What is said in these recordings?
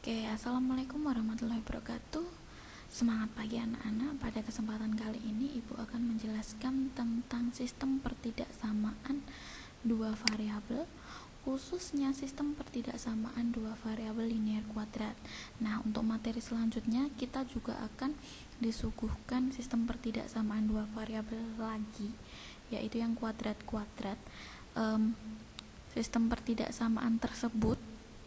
Oke, assalamualaikum warahmatullahi wabarakatuh. Semangat pagi anak-anak. Pada kesempatan kali ini Ibu akan menjelaskan tentang sistem pertidaksamaan dua variabel, khususnya sistem pertidaksamaan dua variabel linear kuadrat. Nah, untuk materi selanjutnya kita juga akan disuguhkan sistem pertidaksamaan dua variabel lagi, yaitu yang kuadrat-kuadrat. Sistem pertidaksamaan tersebut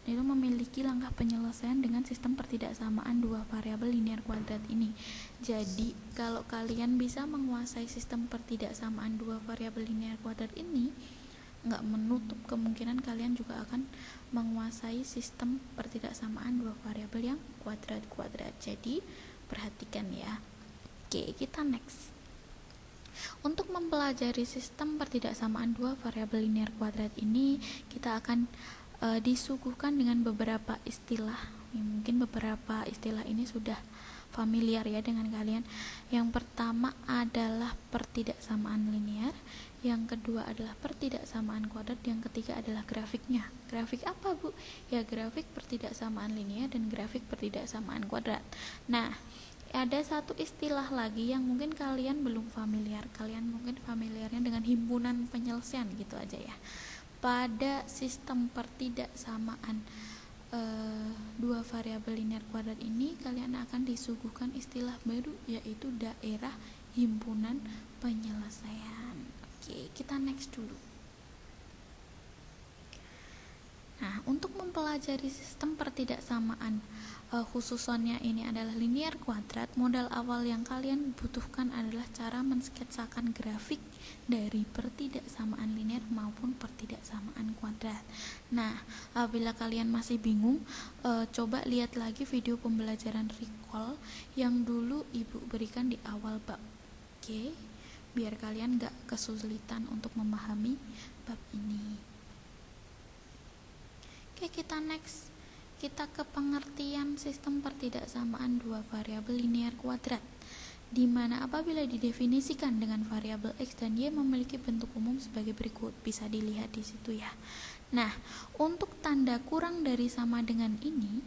itu memiliki langkah penyelesaian dengan sistem pertidaksamaan dua variabel linear kuadrat ini. Jadi, kalau kalian bisa menguasai sistem pertidaksamaan dua variabel linear kuadrat ini, nggak menutup kemungkinan kalian juga akan menguasai sistem pertidaksamaan dua variabel yang kuadrat-kuadrat. Jadi, perhatikan ya. Oke, kita next. Untuk mempelajari sistem pertidaksamaan dua variabel linear kuadrat ini, kita akan disuguhkan dengan beberapa istilah. Mungkin beberapa istilah ini sudah familiar ya dengan kalian. Yang pertama adalah pertidaksamaan linear, yang kedua adalah pertidaksamaan kuadrat, yang ketiga adalah grafiknya. Grafik apa, Bu? Ya, grafik pertidaksamaan linear dan grafik pertidaksamaan kuadrat. Nah, ada satu istilah lagi yang mungkin kalian belum familiar. Kalian mungkin familiarnya dengan himpunan penyelesaian gitu aja ya. Pada sistem pertidaksamaan dua variabel linear kuadrat ini, kalian akan disuguhkan istilah baru, yaitu daerah himpunan penyelesaian. Oke, kita next dulu. Nah, untuk mempelajari sistem pertidaksamaan khususnya ini adalah linear kuadrat, modal awal yang kalian butuhkan adalah cara mensketsakan grafik dari pertidaksamaan linear maupun pertidaksamaan kuadrat. Nah, apabila kalian masih bingung, coba lihat lagi video pembelajaran recall yang dulu Ibu berikan di awal bab. Oke, biar kalian gak kesulitan untuk memahami bab ini. Oke, kita next. Kita ke pengertian sistem pertidaksamaan dua variabel linear kuadrat, di mana apabila didefinisikan dengan variabel x dan y memiliki bentuk umum sebagai berikut. Bisa dilihat di situ ya. Nah, untuk tanda kurang dari sama dengan ini,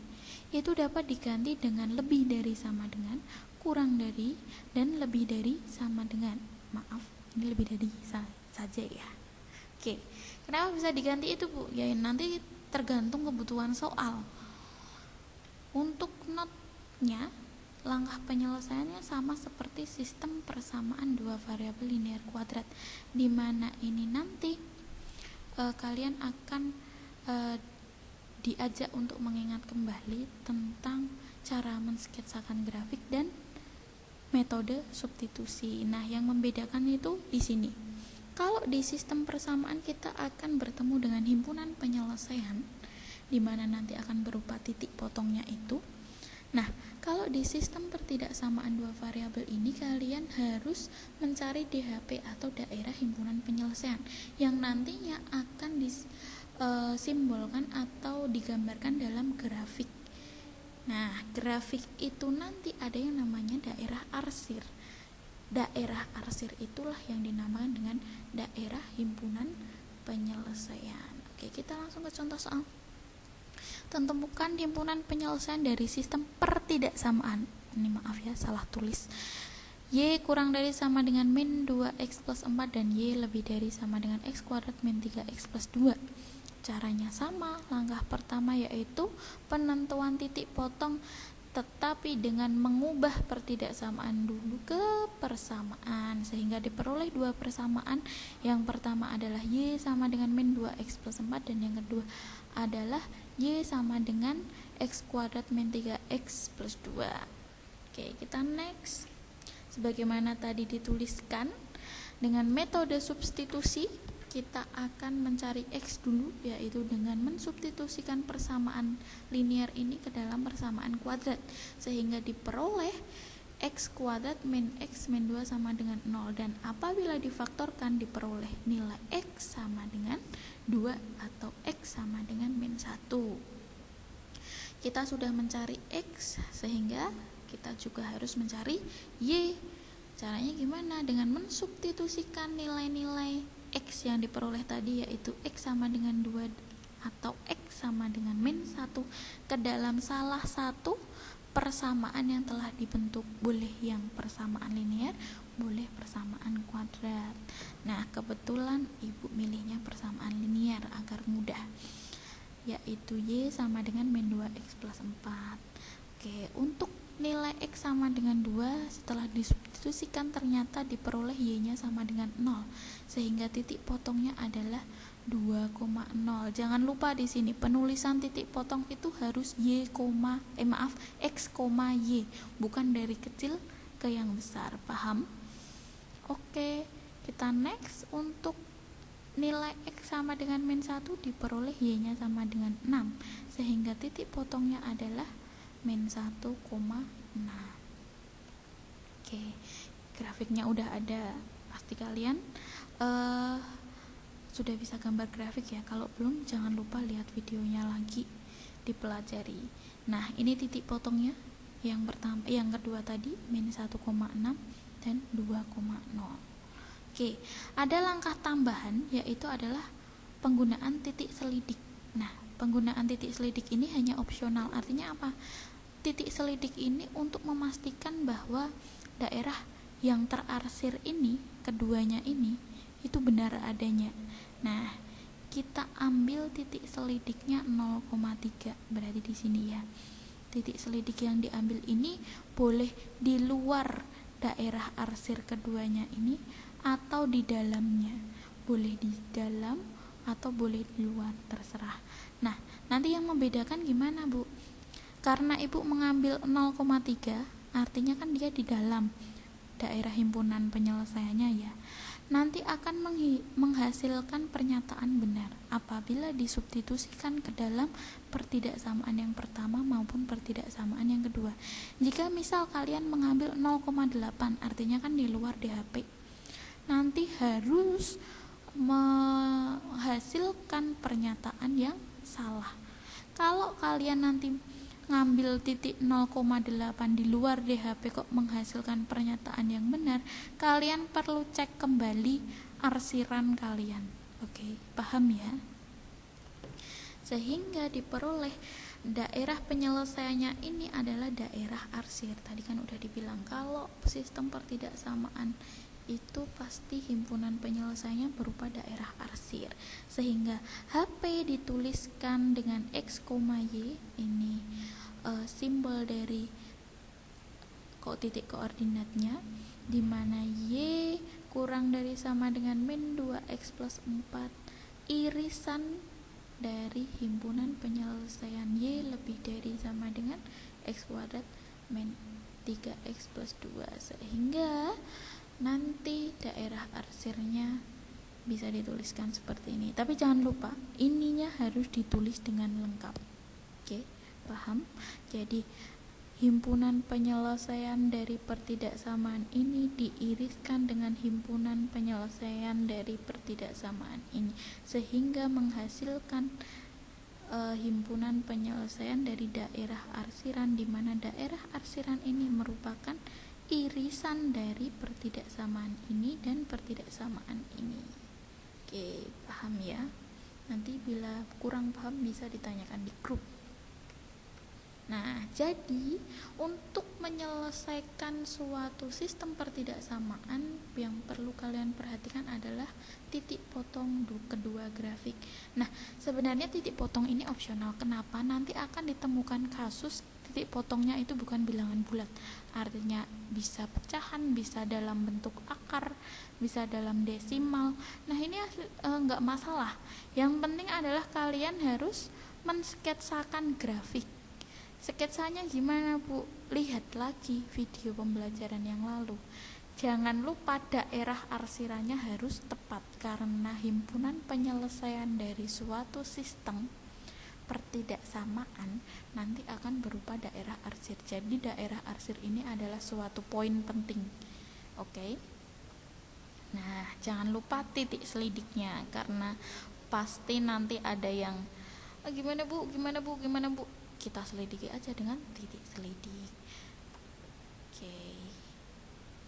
itu dapat diganti dengan lebih dari sama dengan, kurang dari, dan lebih dari sama dengan. Maaf, ini lebih dari saja ya. Oke, kenapa bisa diganti itu, Bu? Ya, nanti tergantung kebutuhan soal. Untuk notnya, langkah penyelesaiannya sama seperti sistem persamaan dua variabel linear kuadrat, di mana ini nanti kalian akan diajak untuk mengingat kembali tentang cara mensketsakan grafik dan metode substitusi. Nah, yang membedakan itu di sini. Kalau di sistem persamaan kita akan bertemu dengan himpunan penyelesaian, di mana nanti akan berupa titik potongnya itu. Nah, kalau di sistem pertidaksamaan dua variabel ini, kalian harus mencari DHP atau daerah himpunan penyelesaian yang nantinya akan disimbolkan atau digambarkan dalam grafik. Nah, grafik itu nanti ada yang namanya daerah arsir. Daerah arsir itulah yang dinamakan dengan daerah himpunan penyelesaian. Oke, kita langsung ke contoh soal. Tentukan himpunan penyelesaian dari sistem pertidaksamaan. Ini maaf ya, salah tulis. Y kurang dari sama dengan min 2x plus 4 dan Y lebih dari sama dengan x kuadrat min 3x plus 2. Caranya sama. Langkah pertama yaitu penentuan titik potong, tetapi dengan mengubah pertidaksamaan dulu ke persamaan, sehingga diperoleh dua persamaan. Yang pertama adalah Y sama dengan min 2x plus 4 dan yang kedua adalah Y sama dengan x kuadrat min 3x plus 2. Oke, kita next. Sebagaimana tadi dituliskan, dengan metode substitusi kita akan mencari x dulu, yaitu dengan mensubstitusikan persamaan linear ini ke dalam persamaan kuadrat, sehingga diperoleh x kuadrat min x min 2 sama dengan 0, dan apabila difaktorkan diperoleh nilai x sama dengan 2 atau x sama dengan min 1. Kita sudah mencari x, sehingga kita juga harus mencari y. Caranya gimana? Dengan mensubstitusikan nilai-nilai x yang diperoleh tadi, yaitu x sama dengan 2 atau X sama dengan min 1 ke dalam salah satu persamaan yang telah dibentuk. Boleh yang persamaan linear, boleh persamaan kuadrat. Nah, kebetulan Ibu milihnya persamaan linear agar mudah, yaitu Y sama dengan min 2X plus 4. Oke, untuk nilai X sama dengan 2 setelah disubstitusikan ternyata diperoleh Y-nya sama dengan 0, sehingga titik potongnya adalah 2,0. Jangan lupa di sini penulisan titik potong itu harus X, Y, bukan dari kecil ke yang besar. Paham? Oke, kita next. Untuk nilai X sama dengan min 1 diperoleh Y-nya sama dengan 6, sehingga titik potongnya adalah min 1,6. Oke, grafiknya udah ada, pasti kalian sudah bisa gambar grafik ya. Kalau belum, jangan lupa lihat videonya lagi, dipelajari. Nah, ini titik potongnya yang pertama, yang kedua tadi min 1,6 dan 2,0. Oke, ada langkah tambahan, yaitu adalah penggunaan titik selidik. Nah, penggunaan titik selidik ini hanya opsional. Artinya apa? Titik selidik ini untuk memastikan bahwa daerah yang terarsir ini, keduanya ini, itu benar adanya. Nah, kita ambil titik selidiknya 0,3, berarti di sini ya. Titik selidik yang diambil ini boleh di luar daerah arsir keduanya ini atau di dalamnya. Boleh di dalam atau boleh di luar, terserah. Nah, nanti yang membedakan gimana, Bu? Karena Ibu mengambil 0,3, artinya kan dia di dalam daerah himpunan penyelesaiannya ya. Nanti akan menghasilkan pernyataan benar apabila disubstitusikan ke dalam pertidaksamaan yang pertama maupun pertidaksamaan yang kedua. Jika misal kalian mengambil 0,8, artinya kan di luar DHP, nanti harus menghasilkan pernyataan yang salah. Kalau kalian nanti ngambil titik 0,8 di luar DHP kok menghasilkan pernyataan yang benar, kalian perlu cek kembali arsiran kalian. Oke, paham ya? Sehingga diperoleh daerah penyelesaiannya ini adalah daerah arsir. Tadi kan udah dibilang kalau sistem pertidaksamaan itu pasti himpunan penyelesaiannya berupa daerah arsir, sehingga HP dituliskan dengan X, Y. Ini simbol dari titik koordinatnya, di mana Y kurang dari sama dengan min 2X plus 4, irisan dari himpunan penyelesaian Y lebih dari sama dengan X kuadrat min 3X plus 2, sehingga nanti daerah arsirnya bisa dituliskan seperti ini. Tapi jangan lupa, ininya harus ditulis dengan lengkap. Oke, paham? Jadi himpunan penyelesaian dari pertidaksamaan ini diiriskan dengan himpunan penyelesaian dari pertidaksamaan ini, sehingga menghasilkan himpunan penyelesaian dari daerah arsiran, di mana daerah arsiran ini merupakan irisan dari pertidaksamaan ini dan pertidaksamaan ini. Oke, paham ya? Nanti bila kurang paham bisa ditanyakan di grup. Nah, jadi untuk menyelesaikan suatu sistem pertidaksamaan, yang perlu kalian perhatikan adalah titik potong kedua grafik. Nah, sebenarnya titik potong ini opsional. Kenapa? Nanti akan ditemukan kasus titik potongnya itu bukan bilangan bulat. Artinya bisa pecahan, bisa dalam bentuk akar, bisa dalam desimal. Nah, ini nggak masalah. Yang penting adalah kalian harus mensketsakan grafik. Sketsanya gimana, Bu? Lihat lagi video pembelajaran yang lalu. Jangan lupa daerah arsirannya harus tepat, karena himpunan penyelesaian dari suatu sistem pertidaksamaan nanti akan berupa daerah arsir. Jadi daerah arsir ini adalah suatu poin penting. Oke? Nah, jangan lupa titik selidiknya, karena pasti nanti ada yang gimana Bu? Kita selidiki aja dengan titik selidik. Oke,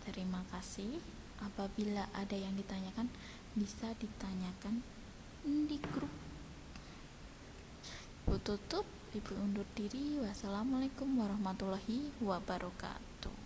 terima kasih. Apabila ada yang ditanyakan, bisa ditanyakan di grup. Bu tutup, Ibu undur diri. Wassalamualaikum warahmatullahi wabarakatuh.